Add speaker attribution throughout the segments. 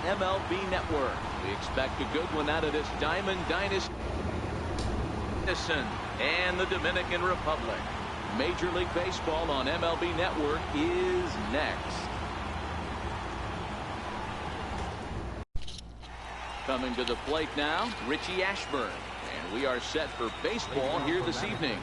Speaker 1: MLB Network. We expect a good one out of this Diamond Dynasty and the Dominican Republic. Major League Baseball on MLB Network is next. Coming to the plate now, Richie Ashburn. And we are set for baseball here this evening.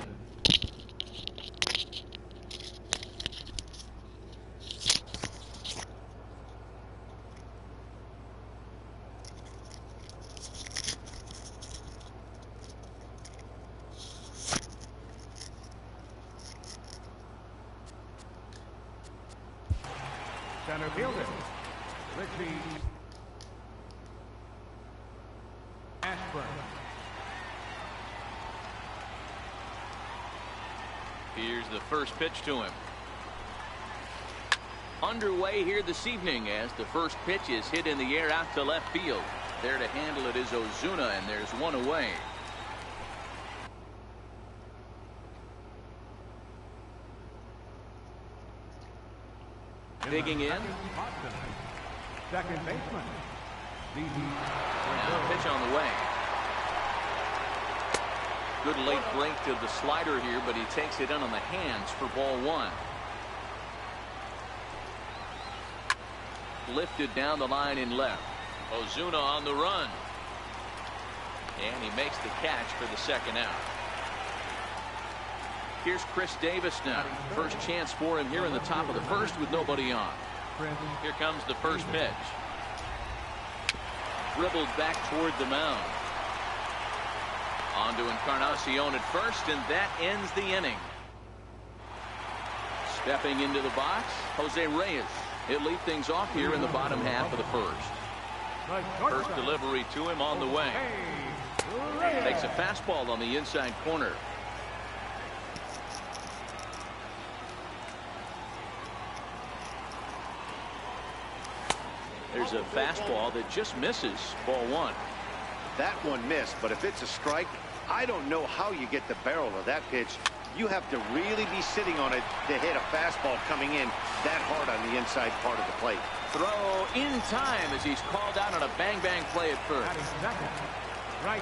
Speaker 2: Center fielder, Richie Ashburn.
Speaker 1: Here's the first pitch to him. Underway here this evening as the first pitch is hit in the air out to left field. There to handle it is Ozuna, and there's one away. Digging in.
Speaker 2: Second baseman.
Speaker 1: Now pitch on the way. Good late break to the slider here, but he takes it in on the hands for ball one. Lifted down the line in left. Ozuna on the run. And he makes the catch for the second out. Here's Chris Davis now. First chance for him here in the top of the first with nobody on. Here comes the first pitch. Dribbled back toward the mound. On to Encarnacion at first, and that ends the inning. Stepping into the box, Jose Reyes. He'll lead things off here in the bottom half of the first. First delivery to him on the way. Takes a fastball on the inside corner. There's a fastball that just misses. Ball one.
Speaker 3: That one missed, but if it's a strike, I don't know how you get the barrel of that pitch. You have to really be sitting on it to hit a fastball coming in that hard on the inside part of the plate.
Speaker 1: Throw in time as he's called out on a bang-bang play at first.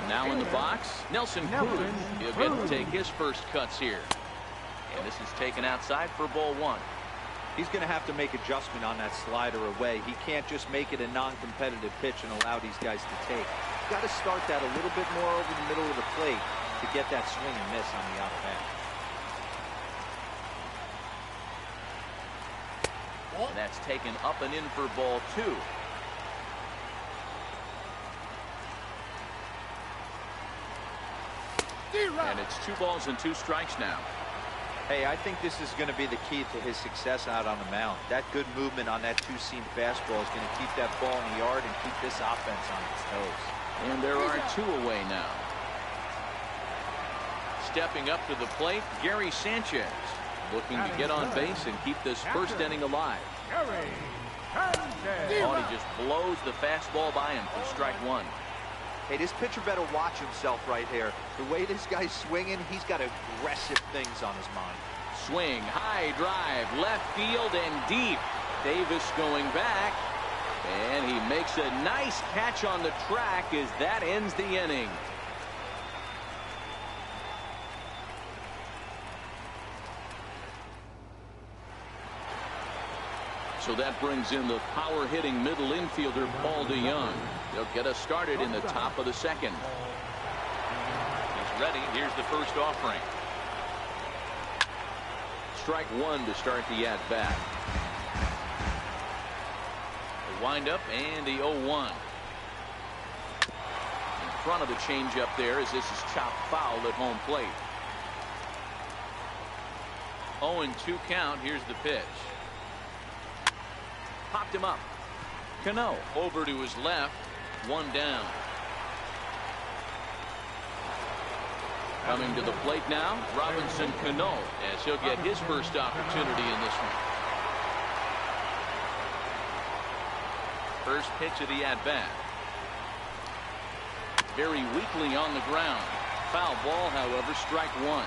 Speaker 1: Now in the box, Nelson Cruz. He'll get to take his first cuts here. And this is taken outside for ball one.
Speaker 4: He's going to have to make adjustment on that slider away. He can't just make it a non-competitive pitch and allow these guys to take. Got to start that a little bit more over the middle of the plate to get that swing and miss on the out bat.
Speaker 1: And that's taken up and in for ball two. And it's 2 balls and 2 strikes now.
Speaker 4: Hey, I think this is going to be the key to his success out on the mound. That good movement on that two-seam fastball is going to keep that ball in the yard and keep this offense on its toes.
Speaker 1: And there are 2 away now. Stepping up to the plate, Gary Sanchez, looking to get on base and keep this first inning alive. Oh, he just blows the fastball by him for strike one.
Speaker 4: Hey, this pitcher better watch himself right here. The way this guy's swinging, he's got aggressive things on his mind.
Speaker 1: Swing, high drive, left field and deep. Davis going back, and he makes a nice catch on the track as that ends the inning. So that brings in the power-hitting middle infielder Paul DeYoung. He'll get us started in the top of the second. He's ready. Here's the first offering. Strike one to start the at-bat. The windup and the 0-1. In front of the changeup there as this is chopped foul at home plate. 0-2 count. Here's the pitch. Popped him up. Cano over to his left. 1 down. Coming to the plate now, Robinson Cano, as he'll get his first opportunity in this one. First pitch of the at-bat. Very weakly on the ground. Foul ball, however, strike one.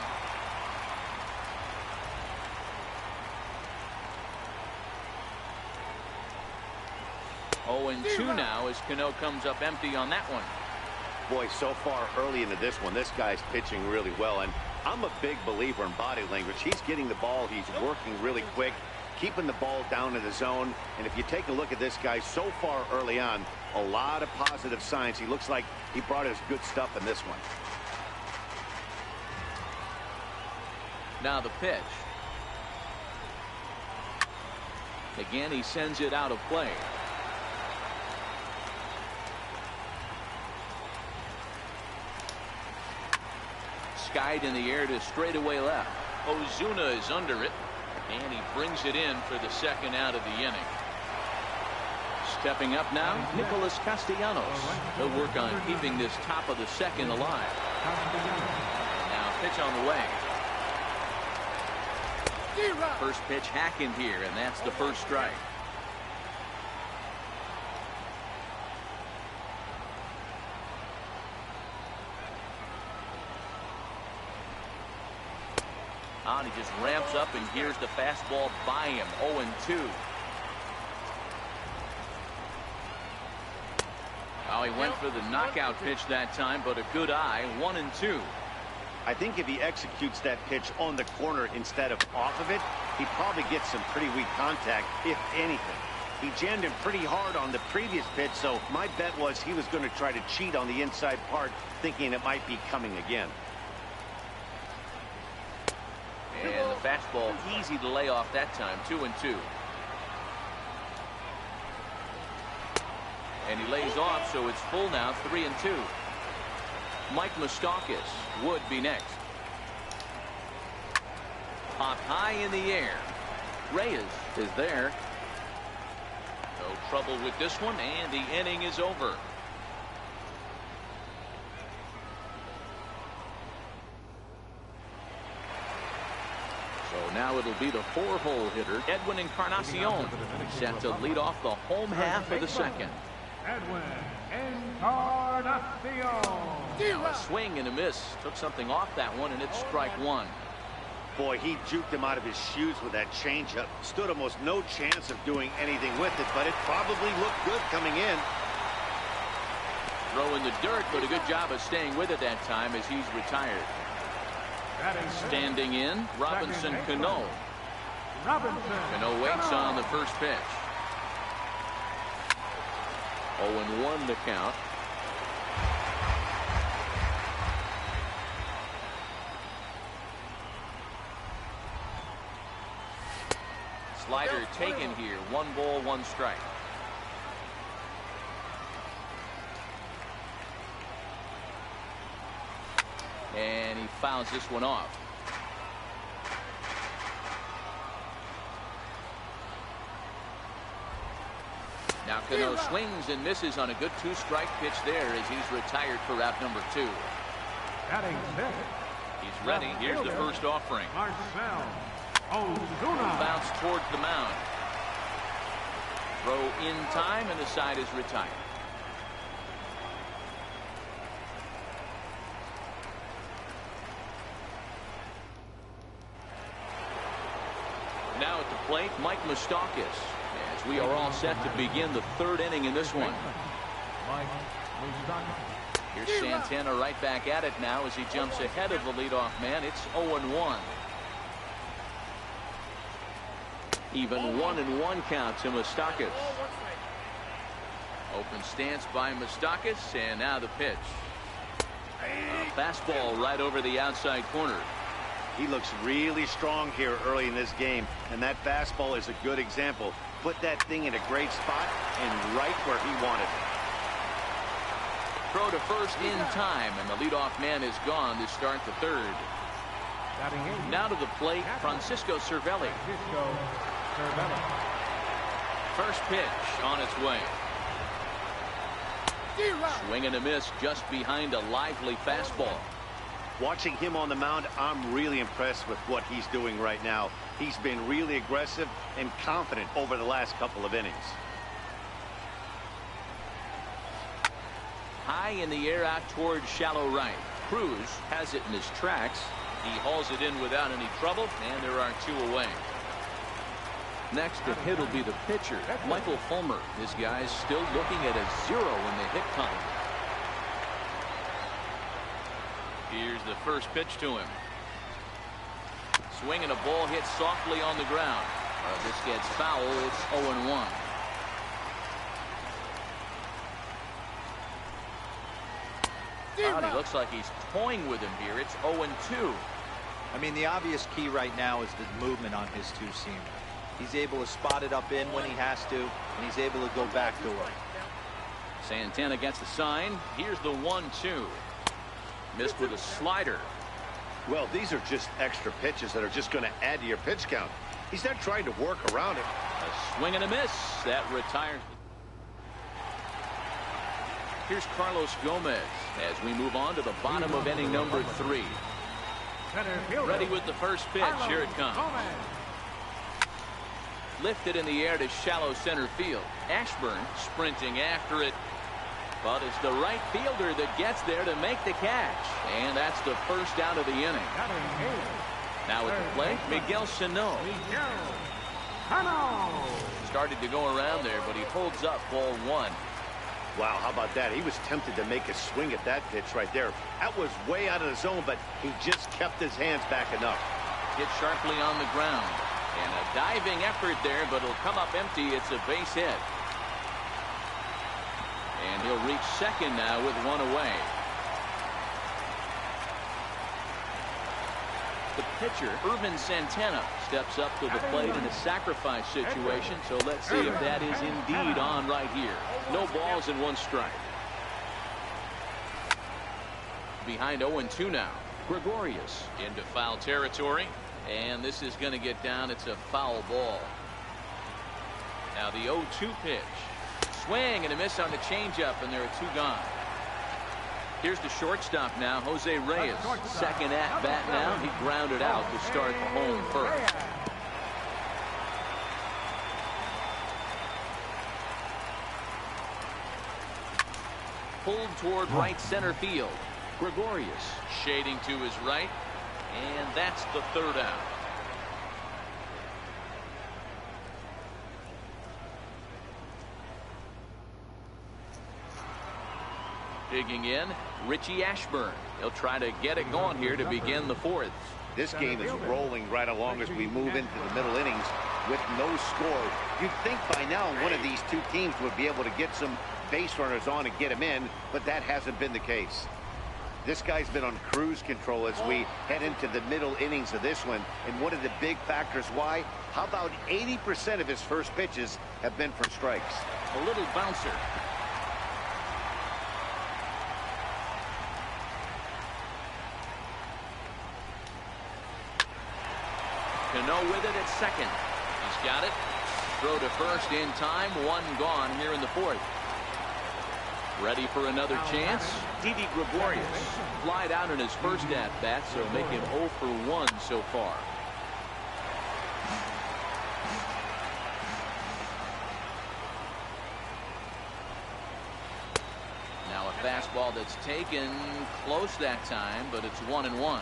Speaker 1: 0-2 now as Cano comes up empty on that one.
Speaker 3: Boy, so far early into this one, this guy's pitching really well, and I'm a big believer in body language. He's getting the ball, he's working really quick, keeping the ball down in the zone, and if you take a look at this guy so far early on, a lot of positive signs. He looks like he brought his good stuff in this one.
Speaker 1: Now the pitch. Again, he sends it out of play. Skied in the air to straightaway left. Ozuna is under it, and he brings it in for the second out of the inning. Stepping up now, Nicholas Castellanos. He'll work on keeping this top of the second alive. Now pitch on the way. First pitch hacking here, and that's the first strike. On, he just ramps up, and here's the fastball by him. 0-2. Oh, he went for the knockout pitch that time, but a good eye. 1-2.
Speaker 3: I think if he executes that pitch on the corner instead of off of it, he probably gets some pretty weak contact, if anything. He jammed him pretty hard on the previous pitch, so my bet was he was going to try to cheat on the inside part, thinking it might be coming again.
Speaker 1: And the fastball easy to lay off that time. 2-2. And he lays off, so it's full now. 3-2. Mike Moustakas would be next. Popped high in the air. Reyes is there. No trouble with this one, and the inning is over. So now it'll be the 4-hole hitter, Edwin Encarnacion, set to lead off the home half of the second.
Speaker 2: Edwin Encarnacion.
Speaker 1: A swing and a miss. Took something off that one, and it's strike one.
Speaker 3: Boy, he juked him out of his shoes with that changeup. Stood almost no chance of doing anything with it, but it probably looked good coming in.
Speaker 1: Throw in the dirt, but a good job of staying with it that time as he's retired. Standing in, Robinson Cano. Cano waits on the first pitch. 0-1 the count. Slider taken here. 1 ball, 1 strike. And he fouls this one off. Now Cano swings and misses on a good 2-strike pitch there as he's retired for route number 2. He's ready. Here's the first offering. Bounce towards the mound. Throw in time, and the side is retired. Now at the plate, Mike Moustakas, as we are all set to begin the 3rd inning in this one. Here's Santana right back at it now as he jumps ahead of the leadoff man. It's 0-1. Even 1-1 count to Moustakas. Open stance by Moustakas, and now the pitch. A fastball right over the outside corner.
Speaker 3: He looks really strong here early in this game, and that fastball is a good example. Put that thing in a great spot and right where he wanted it.
Speaker 1: Throw to first in time, and the leadoff man is gone to start the 3rd. Now to the plate, Francisco Cervelli. First pitch on its way. Swing and a miss just behind a lively fastball.
Speaker 3: Watching him on the mound, I'm really impressed with what he's doing right now. He's been really aggressive and confident over the last couple of innings.
Speaker 1: High in the air out towards shallow right. Cruz has it in his tracks. He hauls it in without any trouble, and there are 2 away. Next to hit will be the pitcher, Michael Fulmer. This guy's still looking at a 0 in the hit column. Here's the first pitch to him. Swing and a ball hit softly on the ground. This gets foul. It's 0-1. He looks like he's toying with him here. It's 0-2.
Speaker 4: I mean, the obvious key right now is the movement on his two-seamer. He's able to spot it up in when he has to, and he's able to go backdoor.
Speaker 1: Santana gets the sign. Here's the 1-2. Missed with a slider.
Speaker 3: Well, these are just extra pitches that are just going to add to your pitch count. He's not trying to work around it.
Speaker 1: A swing and a miss. That retires. Here's Carlos Gomez as we move on to the bottom of inning number 3. Ready with the first pitch. Here it comes. Lifted in the air to shallow center field. Ashburn sprinting after it. But it's the right fielder that gets there to make the catch. And that's the first out of the inning. Now at the plate, Miguel Sano. Started to go around there, but he holds up ball 1.
Speaker 3: Wow, how about that? He was tempted to make a swing at that pitch right there. That was way out of the zone, but he just kept his hands back enough.
Speaker 1: Hit sharply on the ground. And a diving effort there, but it'll come up empty. It's a base hit. And he'll reach second now with 1 away. The pitcher, Irvin Santana, steps up to the plate in a sacrifice situation. So let's see if that is indeed on right here. No balls and 1 strike. Behind 0-2 now. Gregorius into foul territory. And this is going to get down. It's a foul ball. Now the 0-2 pitch. Swing and a miss on the changeup, and there are 2 gone. Here's the shortstop now, Jose Reyes. Second at bat now. He grounded out to start home first. Pulled toward right center field. Gregorius shading to his right, and that's the 3rd out. Digging in, Richie Ashburn. He'll try to get it going here to begin the 4th.
Speaker 3: This game is rolling right along as we move into the middle innings with no score. You'd think by now one of these 2 teams would be able to get some base runners on and get them in, but that hasn't been the case. This guy's been on cruise control as we head into the middle innings of this one. And one of the big factors why, how about 80% of his first pitches have been for strikes?
Speaker 1: A little bouncer. Cano with it at second. He's got it. Throw to first in time. 1 gone here in the 4th. Ready for another chance. Didi Gregorius flied out in his first at-bat, so make him 0 for 1 so far. Now a fastball that's taken close that time, but it's 1-1.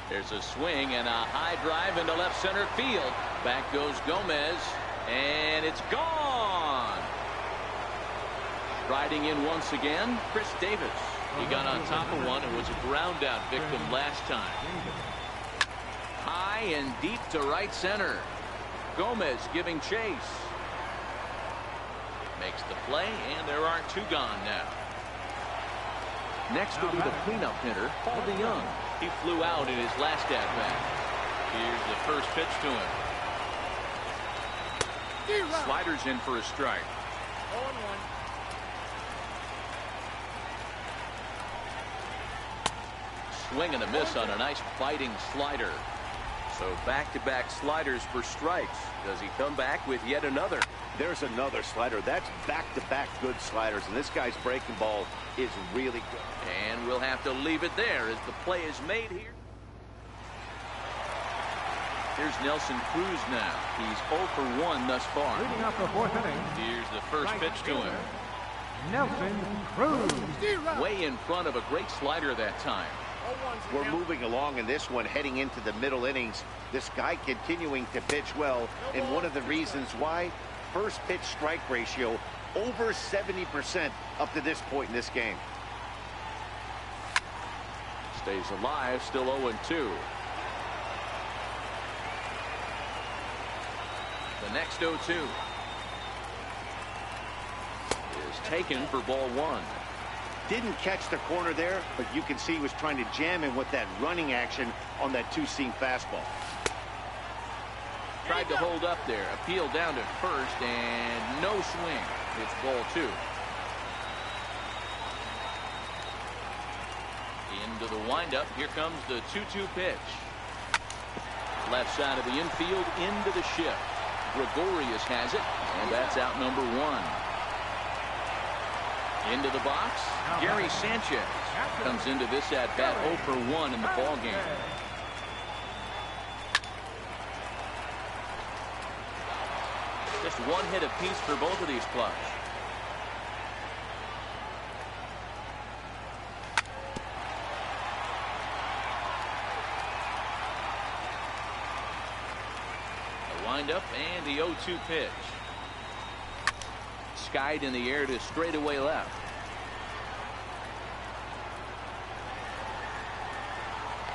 Speaker 1: There's a swing and a high drive into left center field. Back goes Gomez, and it's gone. Riding in once again, Chris Davis. He got on top of one and was a ground out victim last time. High and deep to right center. Gomez giving chase. Makes the play, and there are 2 gone now. Next will be the cleanup hitter, Paul DeYoung. He flew out in his last at-bat. Here's the first pitch to him. Sliders in for a strike. 0-1. Swing and a miss on a nice biting slider. So back-to-back sliders for strikes. Does he come back with yet another?
Speaker 3: There's another slider. That's back-to-back good sliders, and this guy's breaking ball is really good.
Speaker 1: And we'll have to leave it there as the play is made here. Here's Nelson Cruz now. He's 0 for 1 thus far.
Speaker 2: Leading off the 4th inning.
Speaker 1: Here's the first pitch to him.
Speaker 2: Nelson Cruz.
Speaker 1: Way in front of a great slider that time.
Speaker 3: We're moving along in this one, heading into the middle innings. This guy continuing to pitch well, and one of the reasons why, first pitch strike ratio over 70% up to this point in this game.
Speaker 1: Stays alive, still 0-2. The next 0-2 is taken for ball 1.
Speaker 3: Didn't catch the corner there, but you can see he was trying to jam him with that running action on that two-seam fastball.
Speaker 1: Tried to hold up there, appeal down to first, and no swing. It's ball 2. Into the windup. Here comes the 2-2 pitch. Left side of the infield, into the shift. Gregorius has it, and that's out number 1. Into the box, Gary Sanchez comes into this at bat 0 for 1 in the ball game. Just one hit apiece for both of these clubs. The windup and the 0-2 pitch. Skied in the air to straightaway left.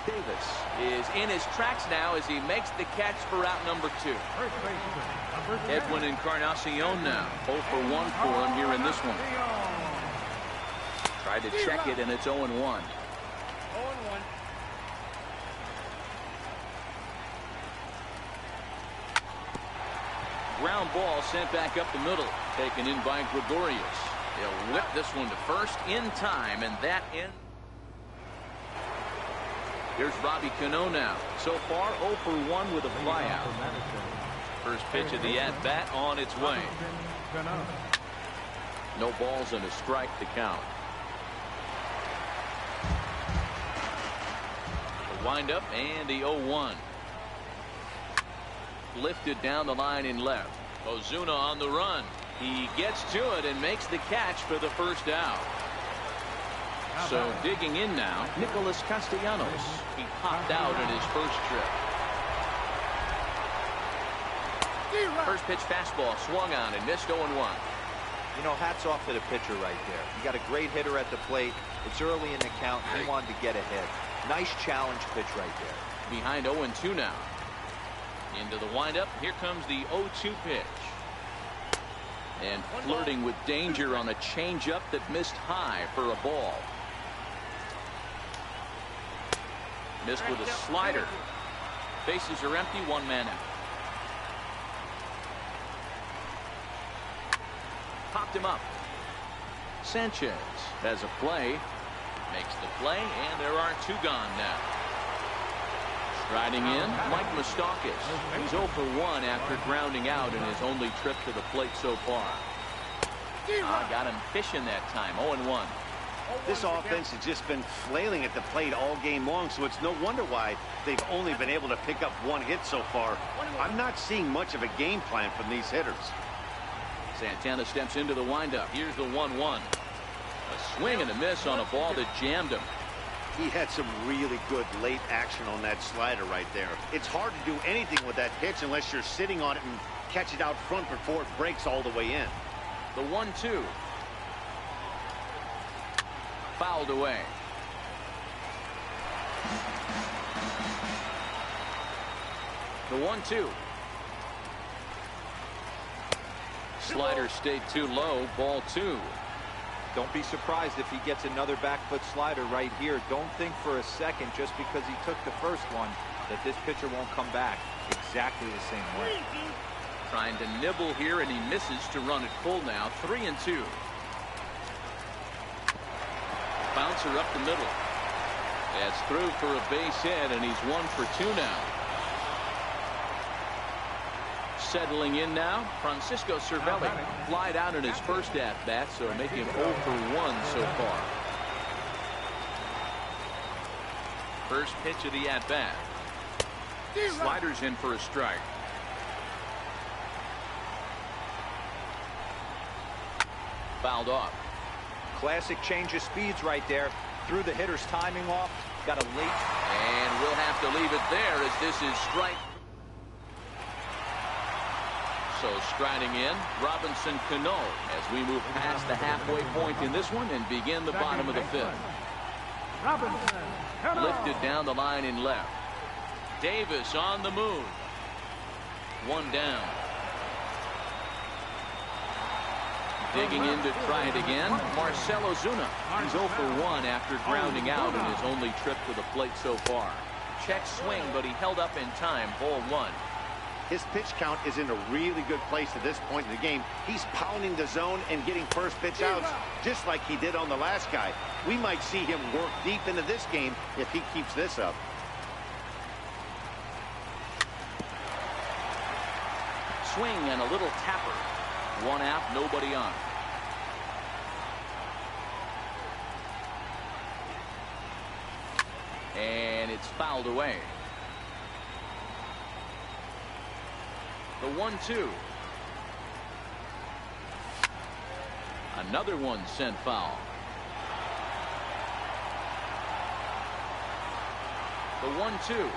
Speaker 1: Davis is in his tracks now as he makes the catch for out number 2. Edwin Encarnacion now 0 for 1 for him here in this one. Tried to check it, and it's 0-1.
Speaker 5: 0-1.
Speaker 1: Ground ball sent back up the middle, taken in by Gregorius. He'll whip this one to first in time, and that ends. Here's Robbie Cano now. So far 0 for 1 with a flyout. First pitch of the at-bat on its way. No balls and a strike to count. The windup and the 0-1. Lifted down the line in left. Ozuna on the run. He gets to it and makes the catch for the first out. So digging in now, Nicholas Castellanos. He popped out in his first trip. First pitch fastball swung on and missed 0-1.
Speaker 4: You know, hats off to the pitcher right there. You got a great hitter at the plate. It's early in the count. He wanted to get ahead. Nice challenge pitch right there.
Speaker 1: Behind 0-2 now. Into the windup. Here comes the 0-2 pitch. And flirting with danger on a changeup that missed high for a ball. Missed with a slider. Bases are empty, 1 man out. Popped him up. Sanchez has a play. Makes the play, and there are 2 gone now. Striding in, Mike Moustakas. He's 0 for 1 after grounding out in his only trip to the plate so far. Got him fishing that time, 0-1.
Speaker 3: This offense has just been flailing at the plate all game long, so it's no wonder why they've only been able to pick up 1 hit so far. I'm not seeing much of a game plan from these hitters.
Speaker 1: Santana steps into the windup. Here's the 1-1. A swing and a miss on a ball that jammed him.
Speaker 3: He had some really good late action on that slider right there. It's hard to do anything with that pitch unless you're sitting on it and catch it out front before it breaks all the way in.
Speaker 1: The 1-2. Fouled away. The 1-2. Slider stayed too low. Ball 2.
Speaker 4: Don't be surprised if he gets another back foot slider right here. Don't think for a second, just because he took the first one, that this pitcher won't come back exactly the same way.
Speaker 1: Trying to nibble here, and he misses to run it full now. 3-2. Bouncer up the middle. That's through for a base hit, and he's 1 for 2 now. Settling in now, Francisco Cervelli. Flied out in his first at-bat, so making him 0 for 1 so far. First pitch of the at-bat. Sliders in for a strike. Fouled off.
Speaker 4: Classic change of speeds right there. Threw the hitter's timing off. Got a late.
Speaker 1: And we'll have to leave it there as this is strike. So striding in, Robinson Cano as we move past the halfway point in this one and begin the bottom of the fifth.
Speaker 2: Robinson Cano.
Speaker 1: Lifted down the line in left. Davis on the move. One down. Digging in to try it again, Marcell Ozuna. He's 0 for 1 after grounding out in his only trip to the plate so far. Check swing, but he held up in time. Ball 1.
Speaker 3: His pitch count is in a really good place at this point in the game. He's pounding the zone and getting first pitch outs just like he did on the last guy. We might see him work deep into this game if he keeps this up.
Speaker 1: Swing and a little tapper. One out, nobody on. And it's fouled away. The 1-2. Another one sent foul. The 1-2.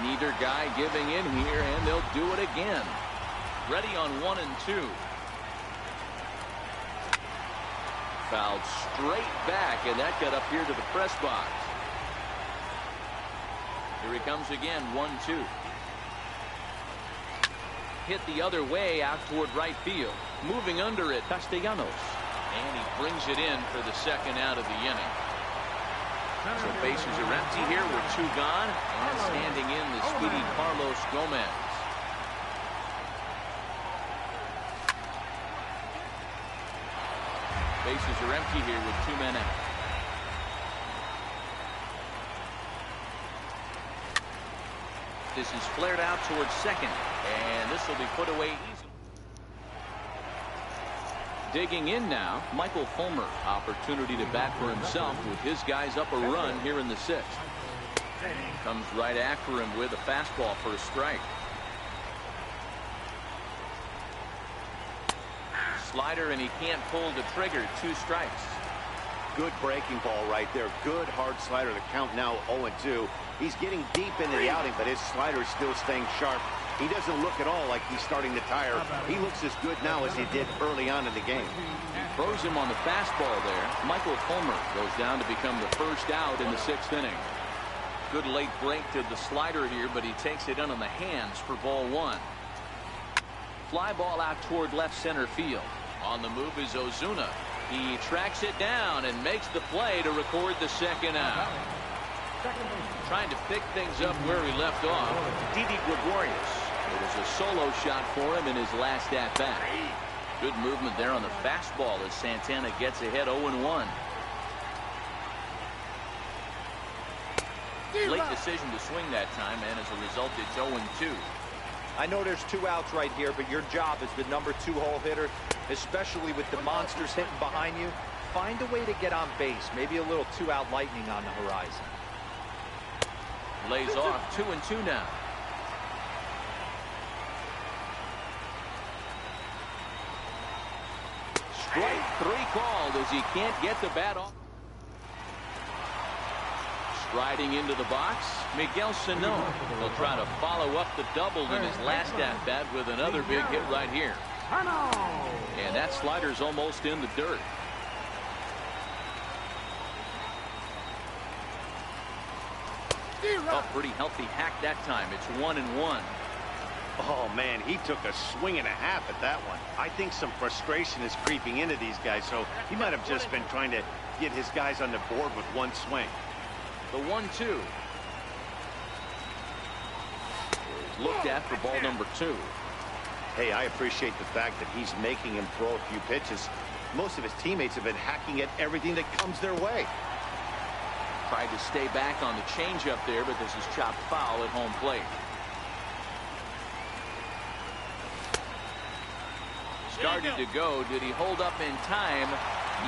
Speaker 1: Neither guy giving in here, and they'll do it again. Ready on 1 and 2. Fouled straight back, and that got up here to the press box. Here he comes again, 1-2. Hit the other way out toward right field. Moving under it, Castellanos. And he brings it in for the second out of the inning. So bases are empty here with 2 gone. And standing in the speedy Carlos Gomez. Bases are empty here with 2 men out. This is flared out towards second, and this will be put away easily. Digging in now, Michael Fulmer. Opportunity to bat for himself with his guys up a run here in the 6th. Comes right after him with a fastball for a strike. Slider, and he can't pull the trigger. 2 strikes.
Speaker 3: Good breaking ball right there. Good hard slider. The count now 0-2. He's getting deep into the outing, but his slider is still staying sharp. He doesn't look at all like he's starting to tire. He looks as good now as he did early on in the game.
Speaker 1: He throws him on the fastball there. Michael Fulmer goes down to become the first out in the 6th inning. Good late break to the slider here, but he takes it in on the hands for ball 1. Fly ball out toward left center field. On the move is Ozuna. He tracks it down and makes the play to record the second out. Trying to pick things up where he left off, Didi Gregorius. It was a solo shot for him in his last at-bat. Good movement there on the fastball as Santana gets ahead 0-1. Late decision to swing that time, and as a result, it's 0-2.
Speaker 4: I know there's 2 outs right here, but your job as the number 2 hole hitter, especially with the monsters hitting behind you, find a way to get on base. Maybe a little 2-out lightning on the horizon.
Speaker 1: Lays off 2-2 now. Strike 3 called as he can't get the bat off. Striding into the box, Miguel Sano. He'll try to follow up the double in his last at-bat with another big hit right here. And that slider's almost in the dirt. A pretty healthy hack that time. It's 1-1.
Speaker 3: Oh, man, he took a swing and a half at that one. I think some frustration is creeping into these guys, so he might have just been trying to get his guys on the board with one swing.
Speaker 1: The 1-2 is looked at for ball number 2.
Speaker 3: Hey, I appreciate the fact that he's making him throw a few pitches. Most of his teammates have been hacking at everything that comes their way.
Speaker 1: Tried to stay back on the changeup there, but this is chopped foul at home plate. Started to go. Did he hold up in time?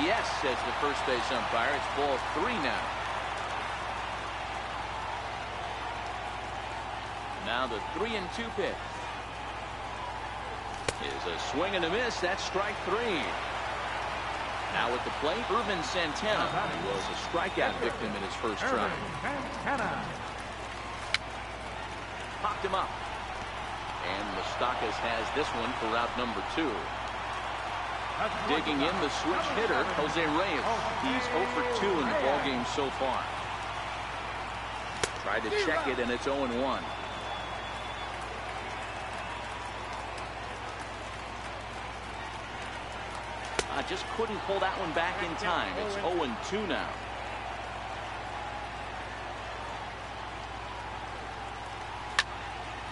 Speaker 1: Yes, says the first base umpire. It's ball 3 now. Now the 3-2 pitch is a swing and a miss. That's strike 3. Now at the plate, Irvin Santana was a strikeout victim in his first try. Popped him up. And Moustakas has this one for out number 2. Digging in the switch hitter, Jose Reyes. He's 0 for 2 in the ballgame so far. Tried to check it, and it's 0-1. Just couldn't pull that one back in time. It's 0-2 now.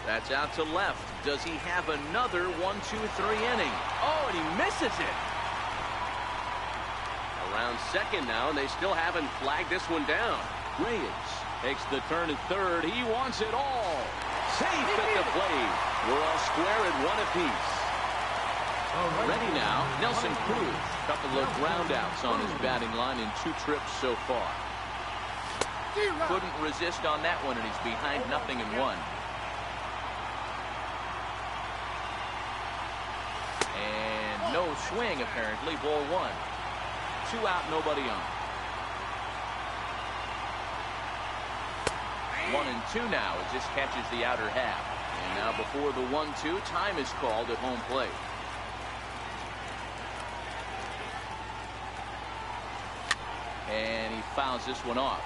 Speaker 1: That's out to left. Does he have another 1-2-3 inning? Oh, and he misses it. Around second now, and they still haven't flagged this one down. Reyes takes the turn at third. He wants it all. Safe at the plate. We're all square at 1 apiece. Ready now, Nelson Cruz. Couple of groundouts on his batting line in 2 trips so far. Couldn't resist on that one, and he's behind 0-1. And no swing, apparently. Ball 1. 2 out, nobody on. 1-2 now. It just catches the outer half. And now before the 1-2, time is called at home plate. And he fouls this one off.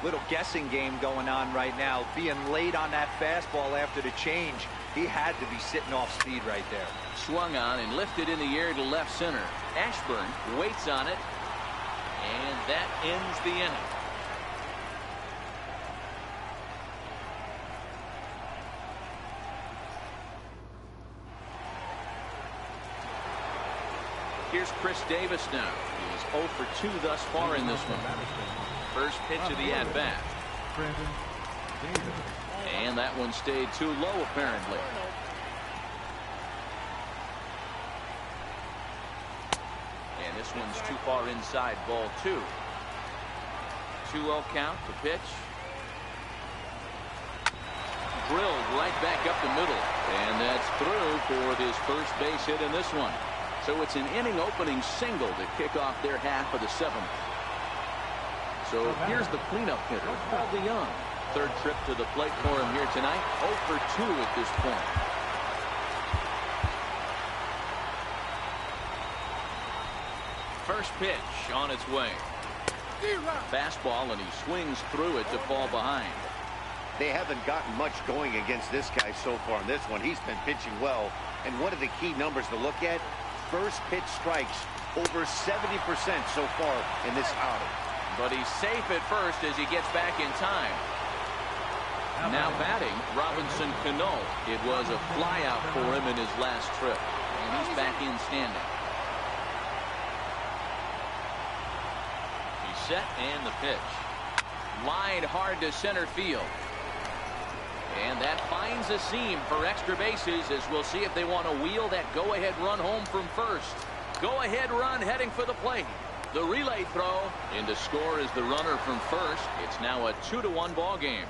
Speaker 4: Little guessing game going on right now. Being late on that fastball after the change. He had to be sitting off speed right there.
Speaker 1: Swung on and lifted in the air to left center. Ashburn waits on it. And that ends the inning. Here's Chris Davis now. He's 0 for 2 thus far in this one. First pitch of the at-bat. And that one stayed too low, apparently. And this one's too far inside, ball 2. 2-0 count, the pitch. Drilled right back up the middle. And that's through for his first base hit in this one. So it's an inning-opening single to kick off their half of the 7th. So here's the cleanup hitter, Paul DeYoung. Third trip to the plate for him here tonight. 0 for 2 at this point. First pitch on its way. Fastball, and he swings through it to fall behind.
Speaker 3: They haven't gotten much going against this guy so far in this one. He's been pitching well. And one of the key numbers to look at, first pitch strikes over 70% so far in this outing.
Speaker 1: But he's safe at first as he gets back in time. Now batting, Robinson Cano. It was a flyout for him in his last trip. And he's back in standing. He's set, and the pitch. Lined hard to center field. And that finds a seam for extra bases, as we'll see if they want to wheel that go-ahead run home from first. Go-ahead run heading for the plate. The relay throw. In to score is the runner from first. It's now a 2-1 ball game.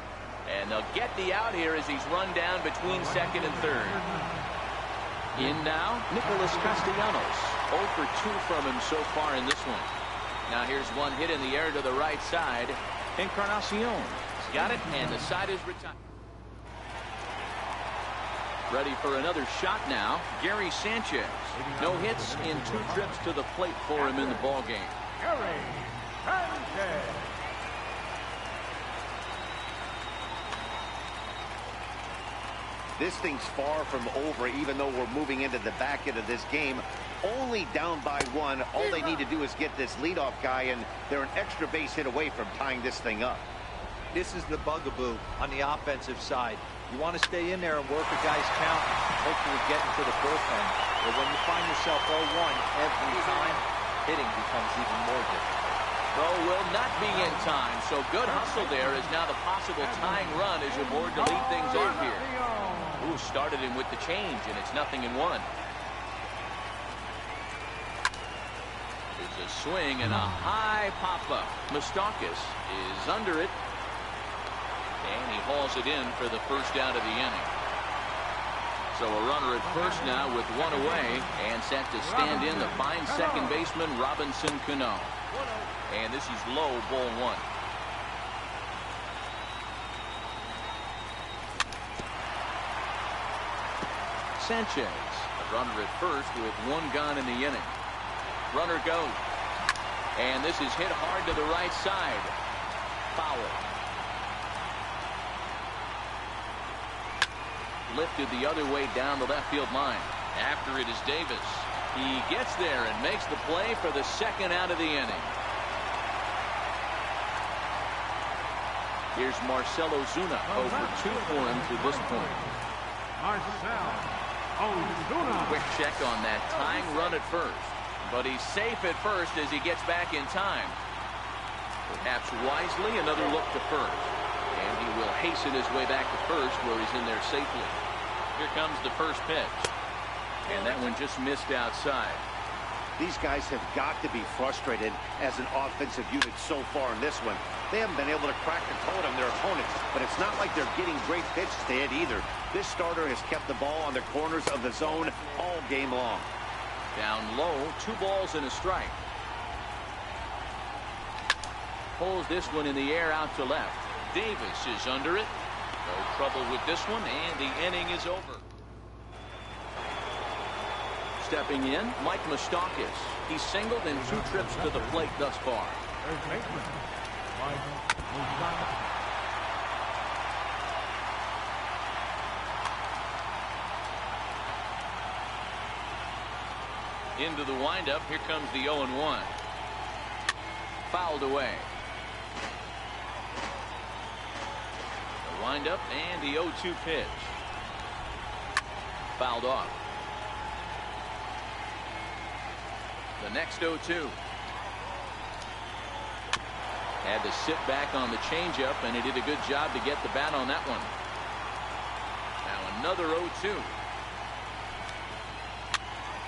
Speaker 1: And they'll get the out here as he's run down between second and third. In now, Nicholas Castellanos. 0 for 2 from him so far in this one. Now here's one hit in the air to the right side. Encarnacion. He's got it, and the side is retired. Ready for another shot now. Gary Sanchez. No hits in 2 trips to the plate for him in the ball game.
Speaker 2: Gary Sanchez.
Speaker 3: This thing's far from over, even though we're moving into the back end of this game. Only down by 1. All they need to do is get this leadoff guy, and they're an extra base hit away from tying this thing up.
Speaker 4: This is the bugaboo on the offensive side. You want to stay in there and work a guy's count, hopefully get into the bullpen. But when you find yourself 0-1 every time, hitting becomes even more difficult.
Speaker 1: Throw will not be in time, so good hustle there is now the possible tying run as you board to lead things off here. Ooh, started him with the change, and it's 0-1. There's a swing and a high pop-up. Moustakas is under it. And he hauls it in for the first out of the inning. So a runner at first now with one away, and set to stand in the fine second baseman Robinson Cano. And this is low, ball one. Sanchez, a runner at first with one gone in the inning. Runner goes. And this is hit hard to the right side. Foul. Lifted the other way down the left field line. After it is Davis. He gets there and makes the play for the second out of the inning. Here's Marcell Ozuna, over 2 for him to this point.
Speaker 2: Marcell Ozuna.
Speaker 1: Quick check on that tying run at first. But he's safe at first as he gets back in time. Perhaps wisely, another look to first. And he will hasten his way back to first where he's in there safely. Here comes the first pitch. And that one just missed outside.
Speaker 3: These guys have got to be frustrated as an offensive unit so far in this one. They haven't been able to crack the code on their opponents, but it's not like they're getting great pitches to hit either. This starter has kept the ball on the corners of the zone all game long.
Speaker 1: Down low, 2 balls and a strike. Pulls this one in the air out to left. Davis is under it. No trouble with this one, and the inning is over. Stepping in, Mike Moustakas. He's singled in 2 trips to the plate thus far.
Speaker 2: Third baseman, Mike Moustakas.
Speaker 1: Into the windup. Here comes the 0-1. Fouled away. The windup and the 0-2 pitch. Fouled off. The next 0-2. Had to sit back on the changeup, and he did a good job to get the bat on that one. Now another 0-2.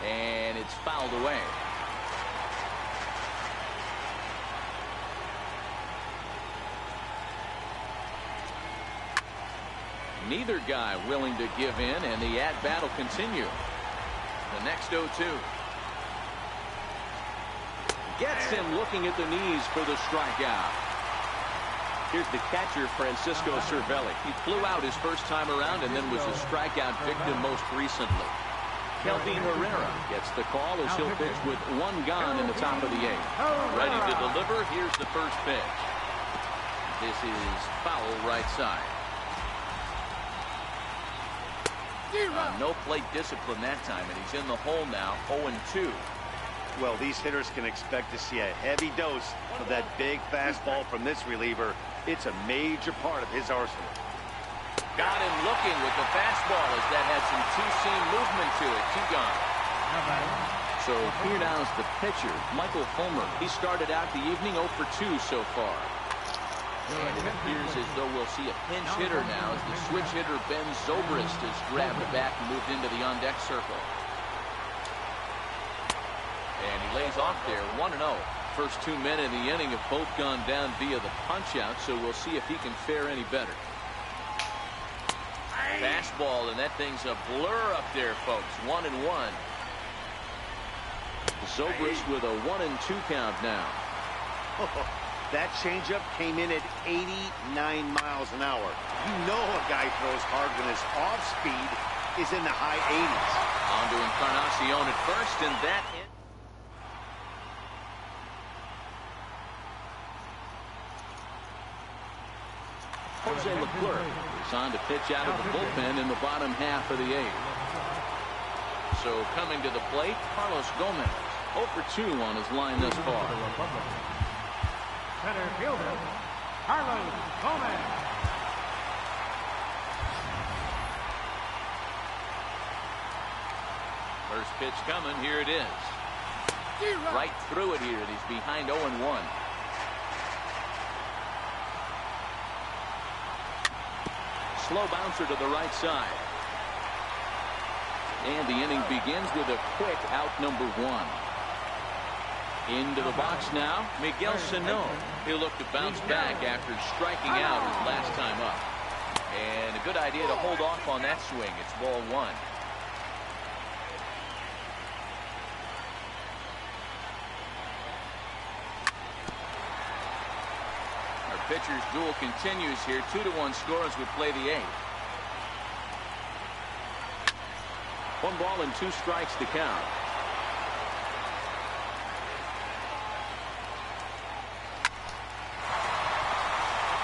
Speaker 1: And it's fouled away. Neither guy willing to give in, and the at-bat will continue. The next 0-2. Gets him looking at the knees for the strikeout. Here's the catcher, Francisco Cervelli. He flew out his first time around and then was a strikeout victim most recently. Kelvin Herrera gets the call as he'll pitch with 1 gone in the top of the 8th. Ready to deliver. Here's the first pitch. This is foul right side. No plate discipline that time, and he's in the hole now, 0-2.
Speaker 3: Well, these hitters can expect to see a heavy dose of that big fastball from this reliever. It's a major part of his arsenal.
Speaker 1: Got him looking with the fastball as that had some two-seam movement to it. 2 gone. So here now is the pitcher, Michael Fulmer. He started out the evening 0 for 2 so far. And it appears as though we'll see a pinch hitter now as the switch hitter Ben Zobrist has grabbed the bat and moved into the on-deck circle. And he lays off there, 1-0. First 2 men in the inning have both gone down via the punch-out, so we'll see if he can fare any better. Fastball, and that thing's a blur up there, folks. 1-1. Zobrist with a 1-2 count now.
Speaker 3: That changeup came in at 89 miles an hour. You know a guy throws hard when his off speed is in the high 80s.
Speaker 1: On to Encarnacion at first, and that hit. Jose Leclerc is on to pitch out of the bullpen in the bottom half of the 8th. So coming to the plate, Carlos Gomez. 0 for 2 on his line thus far.
Speaker 2: Center fielder, Carlos Gomez.
Speaker 1: First pitch coming. Here it is. Right through it here. He's behind 0-1. Slow bouncer to the right side. And the inning begins with a quick out number 1. Into the box now, Miguel Sano. He'll look to bounce back after striking out his last time up. And a good idea to hold off on that swing. It's ball 1. pitchers duel continues here. 2-1 score as we play the 8th. 1 ball and 2 strikes to count.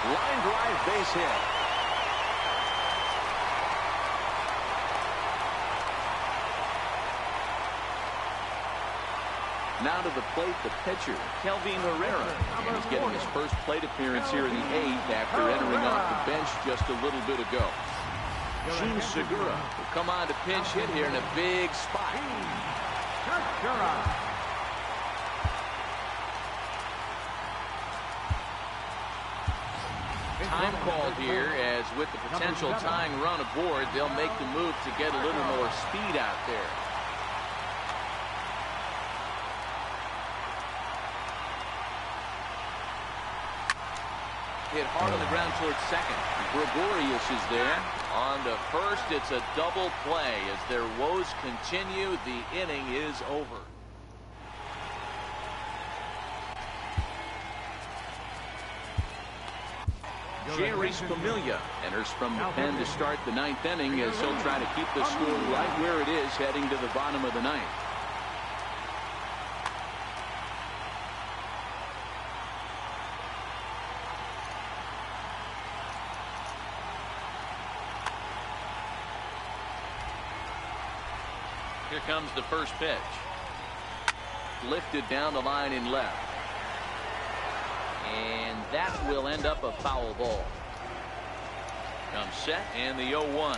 Speaker 1: Line drive, base hit. Now to the plate, the pitcher, Kelvin Herrera. And he's getting his first plate appearance here in the 8th after entering off the bench just a little bit ago. Gene Segura will come on to pinch hit here in a big spot. Time called here, as with the potential tying run aboard, they'll make the move to get a little more speed out there. Hit hard on the ground towards second. Gregorius is there. On to first, it's a double play. As their woes continue, the inning is over. Jerry Familia enters from the pen to start the 9th inning, as he'll try to keep the score right where it is heading to the bottom of the 9th. Here comes the first pitch. Lifted down the line in left. And that will end up a foul ball. Comes set, and the 0-1.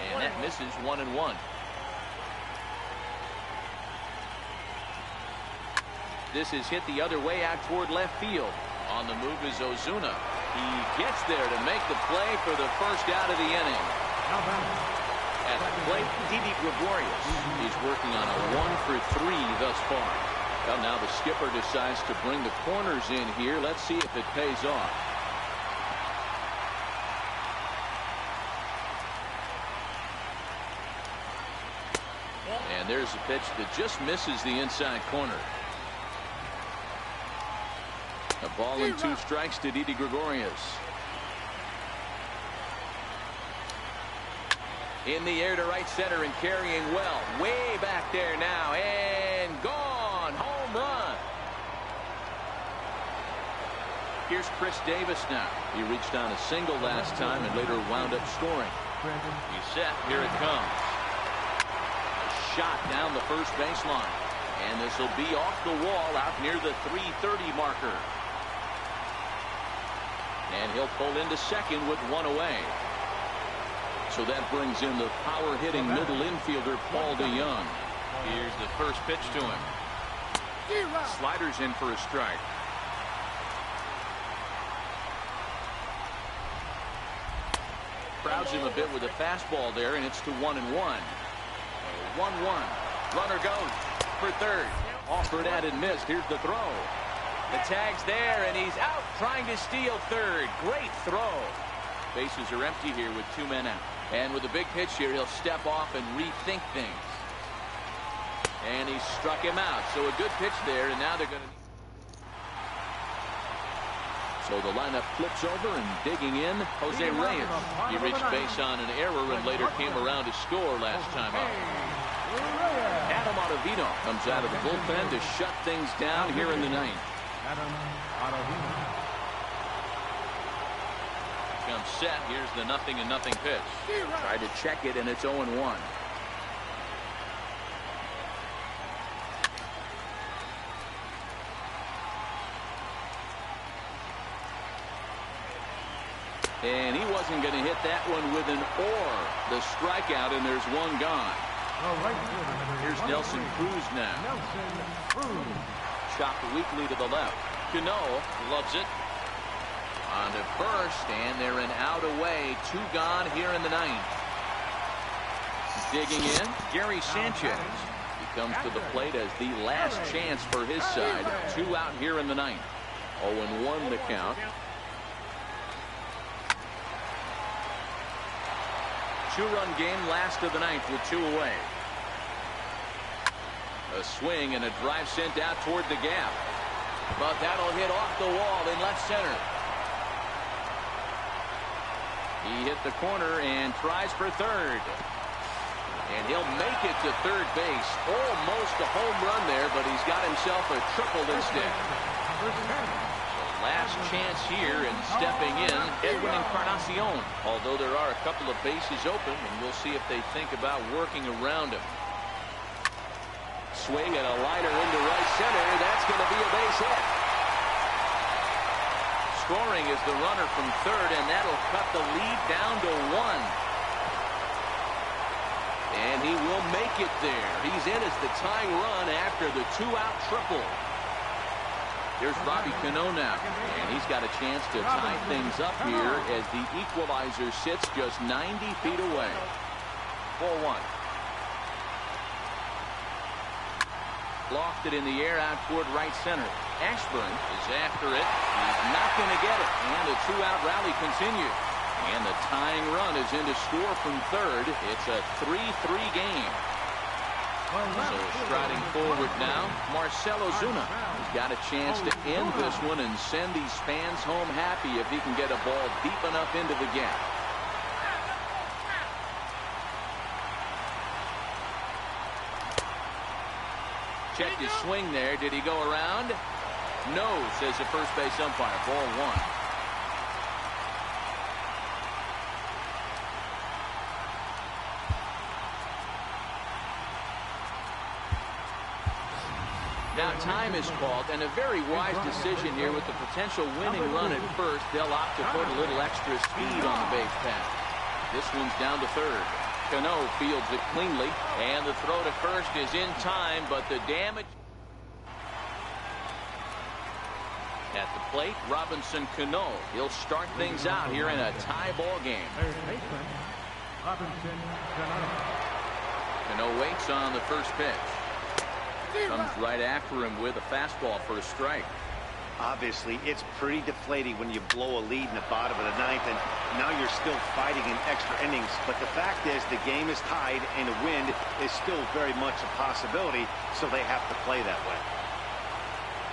Speaker 1: And that misses 1-1. This is hit the other way out toward left field. On the move is Ozuna. He gets there to make the play for the first out of the inning. At the plate, Didi Gregorius. He's working on a 1-for-3 thus far. Well, now the skipper decides to bring the corners in here. Let's see if it pays off. And there's a pitch that just misses the inside corner. A ball and 2 strikes to Didi Gregorius. In the air to right center and carrying well. Way back there now. And gone. Home run. Here's Chris Davis now. He reached on a single last time and later wound up scoring. He's set. Here it comes. A shot down the first baseline. And this will be off the wall out near the 330 marker. And he'll pull into second with 1 away. So that brings in the power-hitting middle infielder, Paul DeYoung. Here's the first pitch to him. Sliders in for a strike. Crowds him a bit with a fastball there, and it's to 1-1. 1-1. Runner goes for third. Offered at and missed. Here's the throw. The tag's there, and he's out trying to steal third. Great throw. Bases are empty here with 2 men out. And with a big pitch here, he'll step off and rethink things. And he struck him out. So a good pitch there, and now they're going to... So the lineup flips over, and digging in, Jose Reyes. He reached base on an error and later came around to score last time up. Adam Ottavino comes out of the bullpen to shut things down here in the 9th. Comes set. Here's the 0-0 pitch. Tried to check it, and it's 0-1. And he wasn't going to hit that one with an or. The strikeout, and there's 1 gone. Here's Nelson Cruz now. Chopped weakly to the left. Cano loves it. On to first, and they're an out away. 2 gone here in the 9th. Digging in, Gary Sanchez. He comes to the plate as the last chance for his side. 2 out here in the 9th. 0-1 the count. 2-run game, last of the 9th with 2 away. A swing and a drive sent out toward the gap. But that'll hit off the wall in left center. He hit the corner and tries for third. And he'll make it to third base. Almost a home run there, but he's got himself a triple instead. Last chance here, and stepping in, Edwin Encarnacion. Although there are a couple of bases open, and we'll see if they think about working around him. Swing and a liner into right center. That's going to be a base hit. Scoring is the runner from third, and that'll cut the lead down to 1. And he will make it there. He's in as the tying run after the 2-out triple. Here's Robbie Cano now, and he's got a chance to tie things up here as the equalizer sits just 90 feet away. 4-1. Lofted in the air out toward right center. Ashburn is after it. He's not going to get it. And the 2-out rally continues. And the tying run is in to score from third. It's a 3-3 game. So striding forward now, Marcell Ozuna. He's got a chance to end this one and send these fans home happy if he can get a ball deep enough into the gap. Checked his swing there. Did he go around? No, says the first base umpire. Ball 1. Now time is called, and a very wise decision here with the potential winning run at first. They'll opt to put a little extra speed on the base path. This one's down to third. Cano fields it cleanly, and the throw to first is in time, but the damage at the plate. Robinson Cano. He'll start things out here in a tie ball game. Cano waits on the first pitch. Comes right after him with a fastball for a strike.
Speaker 3: Obviously, it's pretty deflating when you blow a lead in the bottom of the ninth, and now you're still fighting in extra innings. But the fact is, the game is tied, and the win is still very much a possibility, so they have to play that way.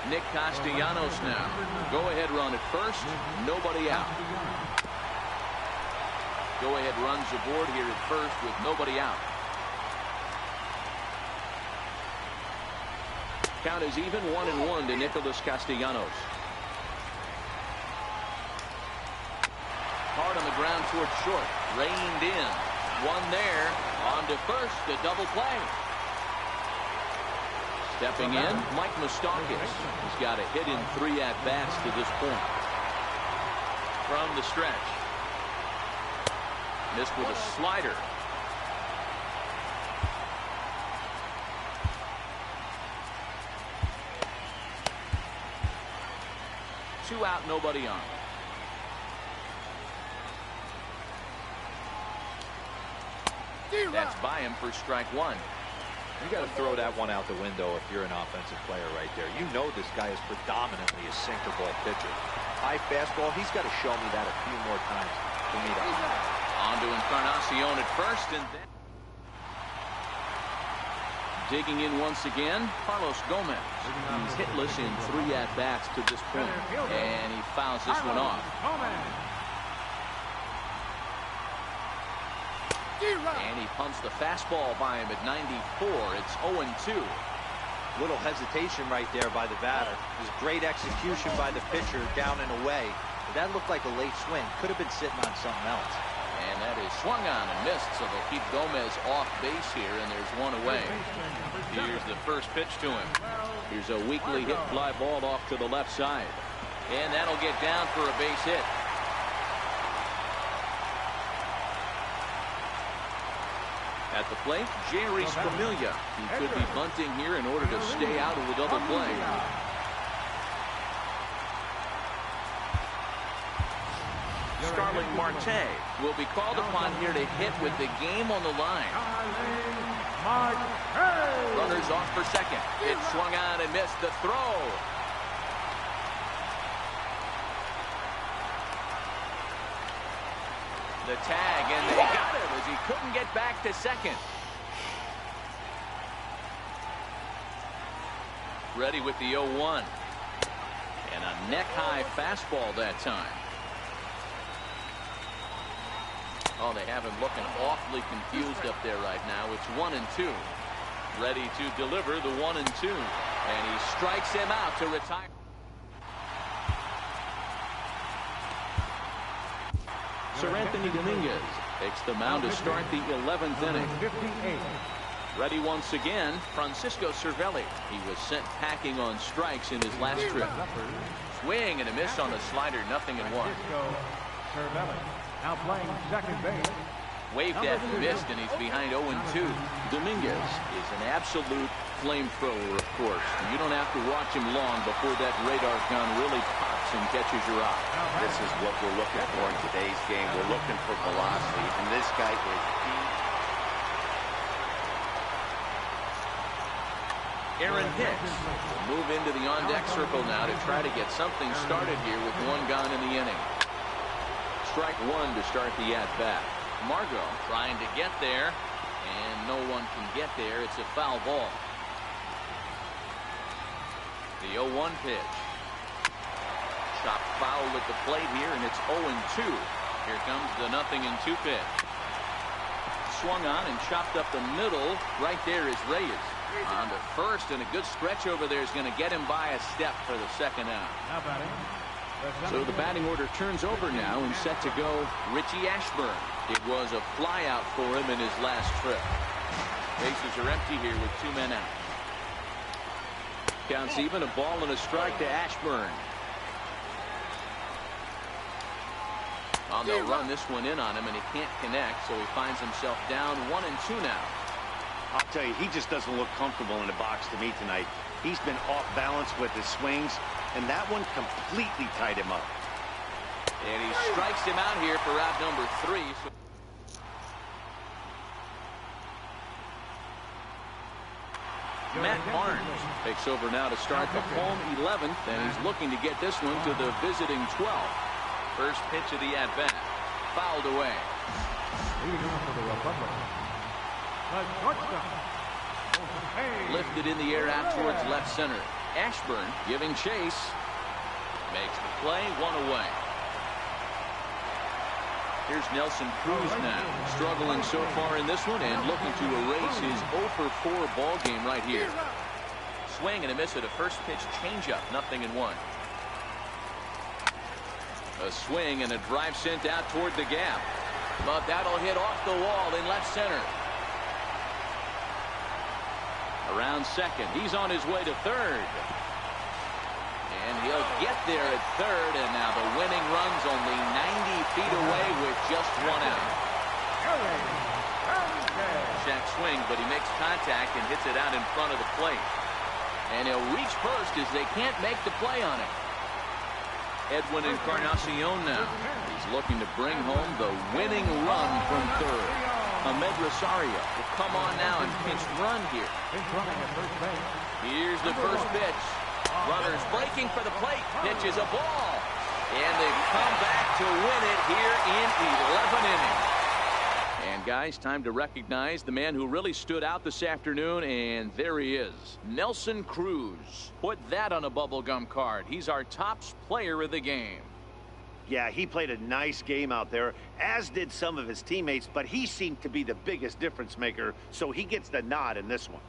Speaker 1: Nick Castellanos now. Go-ahead run at first. Nobody out. Go-ahead runs aboard here at first with nobody out. Count is even 1-1 to Nicholas Castellanos. Hard on the ground toward short. Reined in. One there. On to first. The double play. Stepping in, Mike Moustakas. He's got a hit in 3 at-bats to this point. From the stretch. Missed with a slider. Two out, nobody on. That's by him for strike 1.
Speaker 4: You got to throw that one out the window if you're an offensive player right there. You know this guy is predominantly a sinker ball pitcher. High fastball, he's got to show me that a few more times for me to.
Speaker 1: On to Encarnacion at first, and then digging in once again, Carlos Gomez. He's hitless in 3 at-bats to this point, and he fouls this one off. And he punts the fastball by him at 94. It's 0-2.
Speaker 4: Little hesitation right there by the batter. It was great execution by the pitcher down and away. But that looked like a late swing. Could have been sitting on something else.
Speaker 1: And that is swung on and missed, so they'll keep Gomez off base here, and there's one away. Here's the first pitch to him. Here's a weakly hit fly ball off to the left side. And that'll get down for a base hit. At the plate, Jerry Spromilia. He could be bunting here in order to stay out of the double play. Starling Marte will be called upon here to hit with the game on the line. Runners off for second. It swung on and missed the throw. The tag, and they got him as he couldn't get back to second. Ready with the 0-1. And a neck-high fastball that time. Oh, they have him looking awfully confused up there right now. It's 1-2. Ready to deliver the 1-2. And he strikes him out to retire. Sir Anthony Dominguez takes the mound to start the 11th inning.
Speaker 2: 58.
Speaker 1: Ready once again, Francisco Cervelli. He was sent packing on strikes in his last trip. Swing and a miss on a slider, 0-1.
Speaker 2: Francisco Cervelli now playing second base.
Speaker 1: Waved at and missed, and he's behind 0-2. Dominguez is an absolute flamethrower, of course. You don't have to watch him long before that radar gun really pops and catches your eye.
Speaker 3: This is what we're looking for in today's game. We're looking for velocity, and this guy is deep.
Speaker 1: Aaron Hicks will move into the on-deck circle now to try to get something started here with one gone in the inning. Strike one to start the at-bat. Margot trying to get there, and no one can get there. It's a foul ball. The 0-1 pitch. Chopped foul at the plate here, and it's 0-2. Here comes the 0-2 pitch. Swung on and chopped up the middle. Right there is Reyes. On to first, and a good stretch over there is going to get him by a step for the second out.
Speaker 2: Now batting.
Speaker 1: So the batting order turns over now, and set to go Richie Ashburn. It was a flyout for him in his last trip. Bases are empty here with 2 men out. Counts even, a ball and a strike to Ashburn. They'll run this one in on him, and he can't connect, so he finds himself down 1-2 now.
Speaker 3: I'll tell you, he just doesn't look comfortable in the box to me tonight. He's been off balance with his swings, and that one completely tied him up.
Speaker 1: And he strikes him out here for out number 3. Matt Barnes takes over now to start the home 11th, and he's looking to get this one to the visiting 12th. First pitch of the at-bat. Fouled away.
Speaker 2: Leading off for the Republicans. The shortstop.
Speaker 1: Lifted in the air out towards left center. Ashburn giving chase. Makes the play, 1 away. Here's Nelson Cruz now, struggling so far in this one and looking to erase his 0-for-4 ball game right here. Swing and a miss at a first pitch changeup, 0-1. A swing and a drive sent out toward the gap, but that'll hit off the wall in left center. Around second, he's on his way to third. And he'll get there at third, and now the winning run's only 90 feet away with just 1 out. Shack swing, but he makes contact and hits it out in front of the plate. And he'll reach first as they can't make the play on it. Edwin Encarnacion now. He's looking to bring home the winning run from third. Ahmed Rosario will come on now and pinch run here. Here's the first pitch. Runners breaking for the plate. Pitch is a ball. And they've come back to win it here in 11 innings. And guys, time to recognize the man who really stood out this afternoon, and there he is, Nelson Cruz. Put that on a bubblegum card. He's our top player of the game.
Speaker 3: Yeah, he played a nice game out there, as did some of his teammates, but he seemed to be the biggest difference maker, so he gets the nod in this one.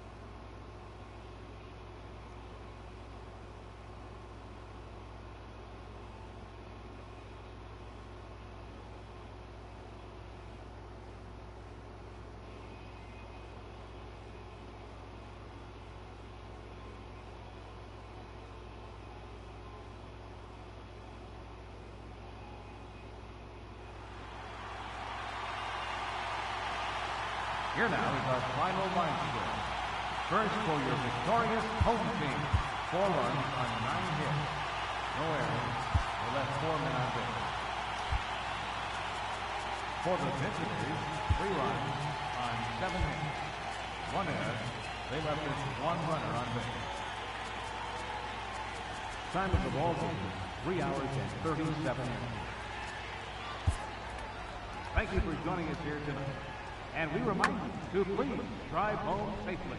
Speaker 2: Here now is our final line score. First for your victorious home team. 4 runs on 9 hits. No errors. They left 4 men on base. For the visitors, 3 runs on 7 hits. 1 error. They left just 1 runner on base. Time of the ball game, 3 hours and 37 minutes. Thank you for joining us here tonight. And we remind you to please drive home safely.